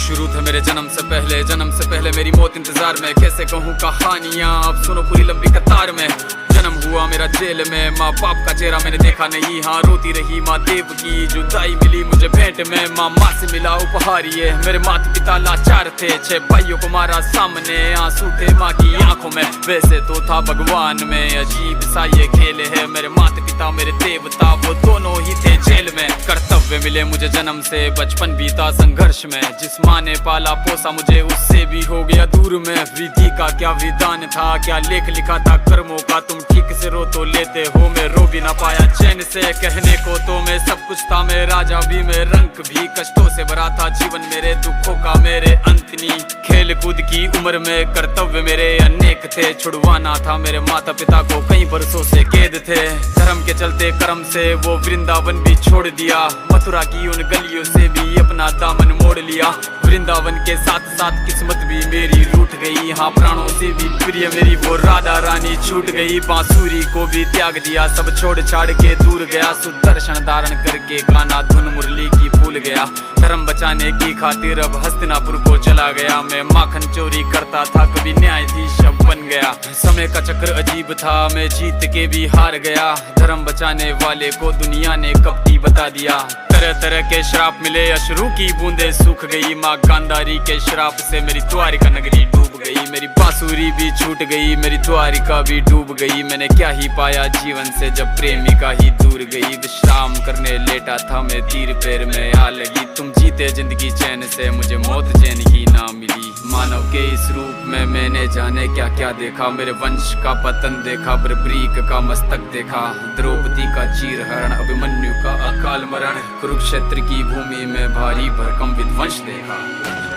शुरू थे मेरे जन्म से पहले मेरी मौत इंतजार में। कैसे कहूँ कहानियाँ, अब सुनो पूरी लंबी कतार में। जन्म हुआ मेरा जेल में, माँ बाप का चेहरा मैंने देखा नहीं। हाँ रोती रही माँ देव की, जुदाई मिली मुझे भेंट में। माँ से मिला उपहार ये, मेरे माता पिता लाचार थे। 6 भाइयों को मारा सामने, आंसू थे माँ की आंखों में। वैसे तो था भगवान में, अजीब सा ये खेल है। मेरे माता पिता मेरे देवता, वो दोनों ही थे जेल में। कर्तव्य मिले मुझे जन्म से, बचपन बीता संघर्ष में। जिस माँ ने पाला पोसा मुझे, उससे भी हो गया दूर में। विधि का क्या विधान था, क्या लेख लिखा था कर्मों का। तुम ठीक से रो तो लेते हो, मैं रो भी ना पाया चैन से। कहने को तो मैं सब कुछ था, मैं राजा भी, मैं रंग भी। कष्टों से भरा था जीवन मेरे, दुखों का मेरे अंत नहीं। खेल कूद की उम्र में कर्तव्य मेरे अनेक थे। छुड़वाना था मेरे माता पिता को, कई बरसों से कैद थे। धर्म के चलते कर्म से वो वृंदावन भी छोड़ दिया। मथुरा की उन गलियों से भी अपना दामन मोड़ लिया। वृंदावन के साथ साथ किस्मत भी मेरी रूठ गई। हाँ प्राणों से भी प्रिय मेरी वो राधा रानी छूट गई। बांसुरी को भी त्याग दिया, सब छोड़ छाड़ के दूर गया। सुदर्शन धारण करके गाना धुन मुरली की भूल गया। धर्म बचाने की खातिर अब हस्तिनापुर को चला गया। मैं माखन चोरी करता था, कभी न्यायाधीश अब बन गया। समय का चक्र अजीब था, मैं जीत के भी हार गया। धर्म बचाने वाले को दुनिया ने कपटी बता दिया। तरह तरह के श्राप मिले, अश्रु की बूंदे सूख गई। माँ गांधारी के श्राप से मेरी द्वारिका नगरी डूब गई। मेरी बांसुरी भी छूट गई, मेरी द्वारिका भी डूब गई। मैंने क्या ही पाया जीवन से, जब प्रेमिका ही दूर गई। विश्राम करने लेटा था मैं, तीर पैर में आ लगी। तुम जीते जिंदगी चैन से, मुझे मौत चैन ही ना मिली। मानव के इस रूप में मैंने जाने क्या क्या देखा। मेरे वंश का पतन देखा, बर्बरीक का मस्तक देखा। द्रौपदी का चीरहरण, अभिमन्यु का अकाल मरण। कुरुक्षेत्र की भूमि में भारी भरकम विध्वंस देखा।